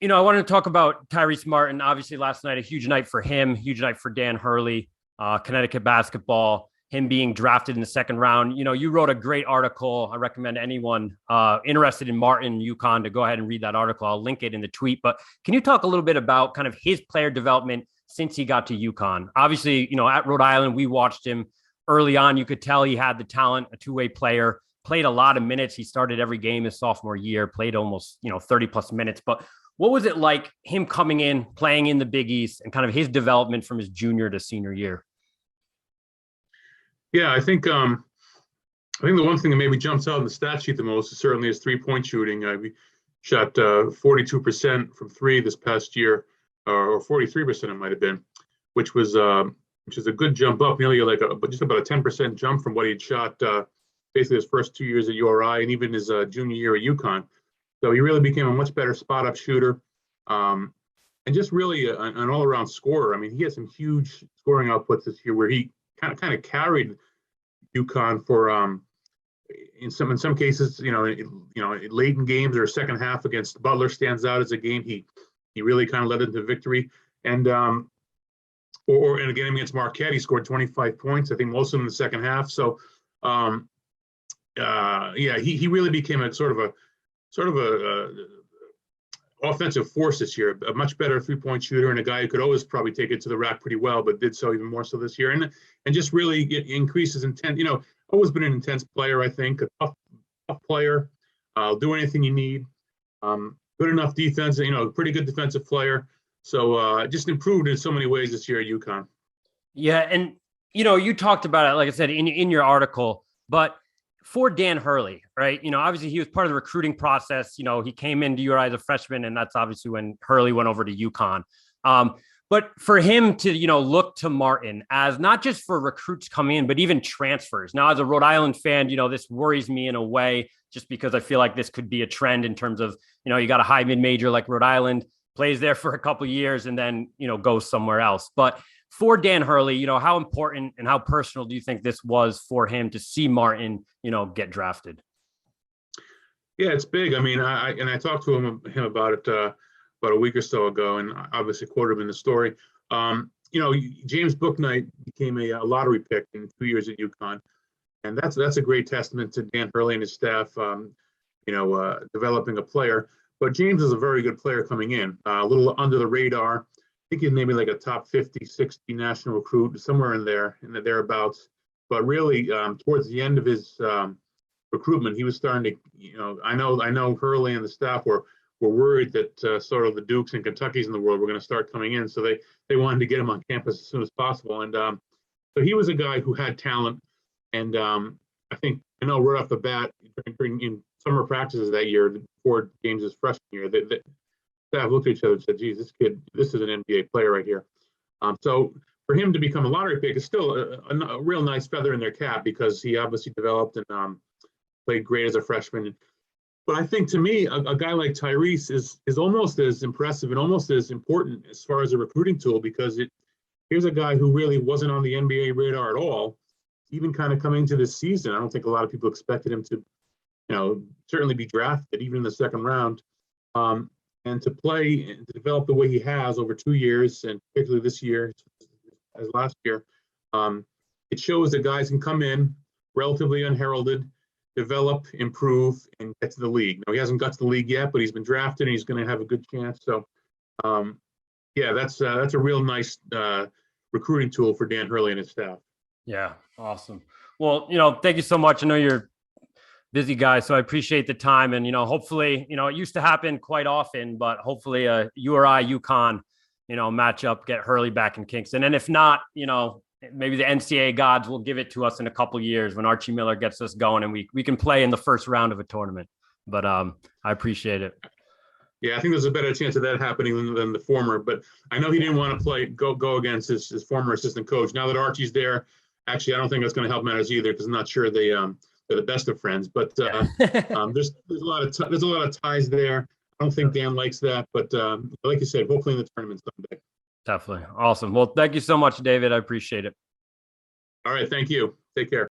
I wanted to talk about Tyrese Martin. Obviously, last night, a huge night for him, huge night for Dan Hurley, Connecticut basketball, him being drafted in the second round. You wrote a great article. I recommend anyone interested in Martin, UConn, to go ahead and read that article. I'll link it in the tweet. But can you talk a little bit about kind of his player development since he got to UConn? Obviously, at Rhode Island, we watched him early on. You could tell he had the talent, a two-way player, played a lot of minutes. He started every game his sophomore year, played almost, 30 plus minutes. But what was it like him coming in, playing in the Big East, and kind of his development from his junior to senior year? Yeah, I think the one thing that maybe jumps out in the stat sheet the most is certainly his 3-point shooting. We shot 42% from three this past year, or 43% it might have been, which is a good jump up, nearly just about a 10% jump from what he'd shot basically his first 2 years at URI and even his junior year at UConn. So he really became a much better spot-up shooter, and just really an all-around scorer. I mean, he had some huge scoring outputs this year where he kind of carried UConn for in some cases, late in games or second half against Butler stands out as a game he really kind of led into victory. And and again against Marquette, he scored 25 points. I think most of them in the second half. So he really became a sort of a offensive force this year, a much better 3-point shooter and a guy who could always probably take it to the rack pretty well, but did so even more so this year. And just really increases intent. Always been an intense player, I think, a tough player. Do anything you need. Good enough defense, pretty good defensive player. So just improved in so many ways this year at UConn. Yeah, and you talked about it, like I said, in your article, but for Dan Hurley, right? Obviously he was part of the recruiting process. He came into URI as a freshman, and that's obviously when Hurley went over to UConn. But for him to, look to Martin as not just for recruits coming in, but even transfers. Now, as a Rhode Island fan, this worries me in a way, just because I feel like this could be a trend in terms of, you got a high mid-major like Rhode Island, plays there for a couple of years and then, goes somewhere else. But for Dan Hurley, how important and how personal do you think this was for him to see Martin, get drafted? Yeah, it's big. I mean, I talked to him about it about a week or so ago, and obviously quoted him in the story. James Bouknight became a lottery pick in 2 years at UConn, and that's a great testament to Dan Hurley and his staff, developing a player. But James is a very good player coming in, a little under the radar. I think he's maybe like a top 50, 60 national recruit, somewhere in the thereabouts. But really, towards the end of his recruitment, he was starting to, I know Hurley and the staff were worried that sort of the Dukes and Kentuckys in the world were going to start coming in. So they wanted to get him on campus as soon as possible. And so he was a guy who had talent. And I know right off the bat, in summer practices that year, before James's freshman year, the staff looked at each other and said, geez, this is an NBA player right here. So for him to become a lottery pick is still a real nice feather in their cap, because he obviously developed and played great as a freshman. But I think, to me, a guy like Tyrese is almost as impressive and almost as important as far as a recruiting tool, because here's a guy who really wasn't on the NBA radar at all, even kind of coming into this season. I don't think a lot of people expected him to, certainly be drafted even in the second round. And to play and to develop the way he has over 2 years, and particularly this year as last year, it shows that guys can come in relatively unheralded, develop, improve, and get to the league. Now, he hasn't got to the league yet, but he's been drafted and he's going to have a good chance. So, that's a real nice recruiting tool for Dan Hurley and his staff. Yeah, awesome. Well, thank you so much. I know you're a busy guy, so I appreciate the time. And, hopefully, it used to happen quite often, but hopefully a URI UConn, matchup, get Hurley back in Kingston. And if not, maybe the NCAA gods will give it to us in a couple years when Archie Miller gets us going and we can play in the first round of a tournament. But I appreciate it. Yeah, I think there's a better chance of that happening than the former. But I know he didn't want to go against his former assistant coach. Now that Archie's there, actually, I don't think that's going to help matters either, because I'm not sure they're the best of friends. But there's a lot of ties there. I don't think Dan likes that, but like you said, hopefully in the tournament someday. Definitely. Awesome. Well, thank you so much, David. I appreciate it. All right. Thank you. Take care.